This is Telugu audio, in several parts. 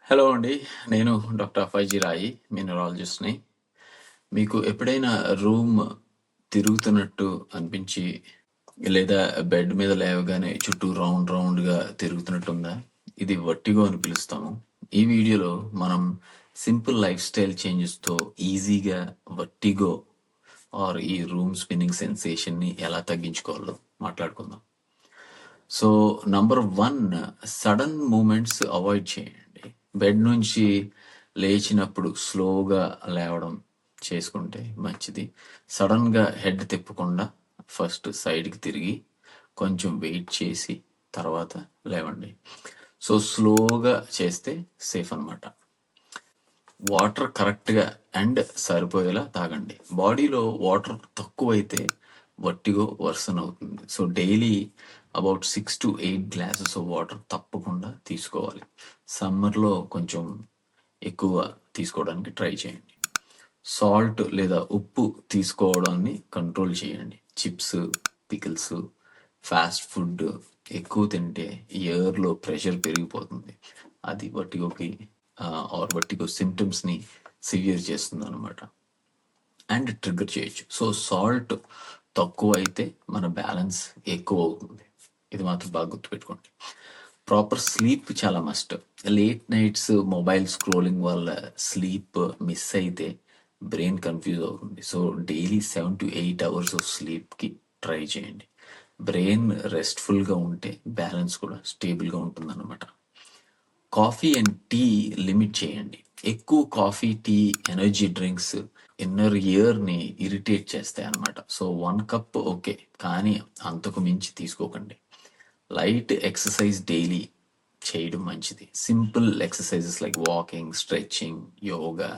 హలో అండి. నేను డాక్టర్ ఫైజీ రాయి, మీ న్యూరాలజిస్ట్‌ని. మీకు ఎప్పుడైనా రూమ్ తిరుగుతున్నట్టు అనిపించి, లేదా బెడ్ మీద లేవగానే చుట్టూ రౌండ్‌గా తిరుగుతున్నట్టుందా? ఇది వర్టిగో అని పిలుస్తాము. ఈ వీడియోలో మనం సింపుల్ లైఫ్ స్టైల్ చేంజెస్‌తో ఈజీగా వర్టిగో ఈ రూమ్ స్పిన్నింగ్ సెన్సేషన్‌ని ఎలా తగ్గించుకోవాలో మాట్లాడుకుందాం. So number 1, sudden movements avoid చేయండి. బెడ్ నుంచి లేచినప్పుడు స్లోగా లేవడం చేసుకుంటే మంచిది. సడన్గా హెడ్ తిప్పకుండా ఫస్ట్ సైడ్కి తిరిగి కొంచెం వెయిట్ చేసి తర్వాత లేవండి. సో స్లోగా చేస్తే సేఫ్ అన్నమాట. వాటర్ కరెక్ట్గా అండ్ సరిపోయేలా తాగండి. బాడీలో వాటర్ తక్కువైతే వర్టిగో వర్సన్ అవుతుంది. So daily about 6 to 8 glasses of water తప్పకుండా తీసుకోవాలి. సమ్మర్లో కొంచెం ఎక్కువ తీసుకోవడానికి ట్రై చేయండి. సాల్ట్ లేదా ఉప్పు తీసుకోవడాన్ని కంట్రోల్ చేయండి. చిప్స్, పికిల్స్, ఫాస్ట్ ఫుడ్ ఎక్కువ తింటే ఎయిర్లో ప్రెషర్ పెరిగిపోతుంది. అది వర్టిగో సిమ్టమ్స్ని సివియర్ చేస్తుంది అనమాట అండ్ ట్రిగ్గర్ చేయొచ్చు. సో సాల్ట్ తక్కువ అయితే మన బ్యాలెన్స్ ఎక్కువ అవుతుంది. ఇది మాత్రం బాగా గుర్తుపెట్టుకోండి. ప్రాపర్ స్లీప్ చాలా must. Late nights mobile scrolling వల్ల స్లీప్ మిస్ అయితే బ్రెయిన్ కన్ఫ్యూజ్ అవుతుంది. So daily 7 to 8 hours of స్లీప్కి ట్రై చేయండి. బ్రెయిన్ రెస్ట్ఫుల్గా ఉంటే బ్యాలెన్స్ కూడా స్టేబుల్గా ఉంటుంది అన్నమాట. కాఫీ అండ్ టీ లిమిట్ చేయండి. ఎక్కువ coffee, tea, energy drinks inner ఇయర్ని ఇరిటేట్ చేస్తాయి అన్నమాట. సో 1 cup ఓకే, కానీ అంతకు మించి తీసుకోకండి. లైట్ ఎక్సర్సైజ్ డైలీ చేయడం మంచిది. Simple exercises like walking, stretching, yoga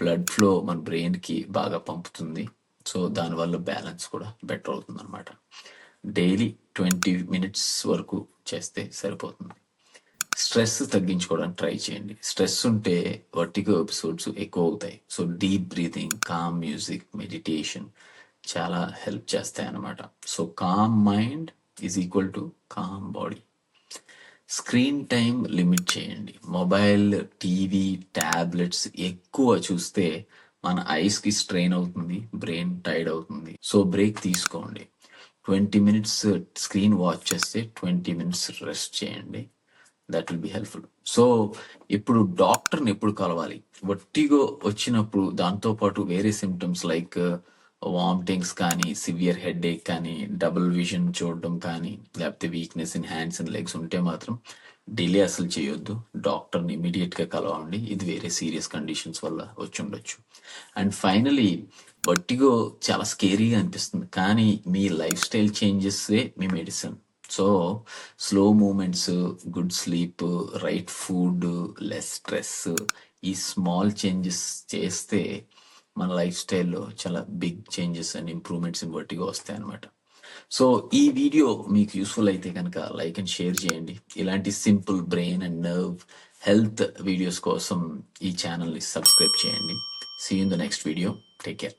blood flow మన బ్రెయిన్కి బాగా పంపుతుంది. సో దానివల్ల బ్యాలెన్స్ కూడా బెటర్ అవుతుంది అనమాట. డైలీ 20 minutes వరకు చేస్తే సరిపోతుంది. స్ట్రెస్ తగ్గించుకోవడానికి ట్రై చేయండి. స్ట్రెస్ ఉంటే వర్టిగో ఎపిసోడ్స్ ఎక్కువ అవుతాయి. So deep breathing, calm music, meditation చాలా హెల్ప్ చేస్తాయి అన్నమాట. So calm mind is equal to calm body. Screen time limit చేయండి. మొబైల్, టీవీ, ట్యాబ్లెట్స్ ఎక్కువ చూస్తే మన ఐస్కి స్ట్రెయిన్ అవుతుంది, బ్రెయిన్ టైర్డ్ అవుతుంది. సో బ్రేక్ తీసుకోండి. 20 minutes స్క్రీన్ వాచ్ చేస్తే 20 minutes రెస్ట్ చేయండి. That will be helpful. సో ఇప్పుడు డాక్టర్ని ఎప్పుడు కలవాలి? వర్టిగో వచ్చినప్పుడు దాంతోపాటు వేరే సిమ్టమ్స్ లైక్ వామిటింగ్స్ కానీ, సివియర్ హెడ్ ఏక్ కానీ, డబుల్ విజన్ చూడడం కానీ, లేకపోతే weakness in hands and legs ఉంటే మాత్రం డిలే అసలు చేయొద్దు. డాక్టర్ని ఇమీడియట్గా కలవండి. ఇది వేరే సీరియస్ కండిషన్స్ వల్ల వచ్చి ఉండొచ్చు. అండ్ ఫైనలీ వర్టిగో చాలా స్కేరీగా అనిపిస్తుంది, కానీ మీ లైఫ్ స్టైల్ చేంజెస్సే మీ medicine. So slow moments, good sleep, right food, less stress, ఈ స్మాల్ చేంజెస్ చేస్తే మన లైఫ్ స్టైల్లో చాలా big changes and improvements in vertigo వస్తాయి అనమాట. సో ఈ వీడియో మీకు యూస్ఫుల్ అయితే కనుక లైక్ అండ్ షేర్ చేయండి. ఇలాంటి simple brain and nerve health videos కోసం ఈ ఛానల్ని సబ్స్క్రైబ్ చేయండి. See you in the next video. Take care.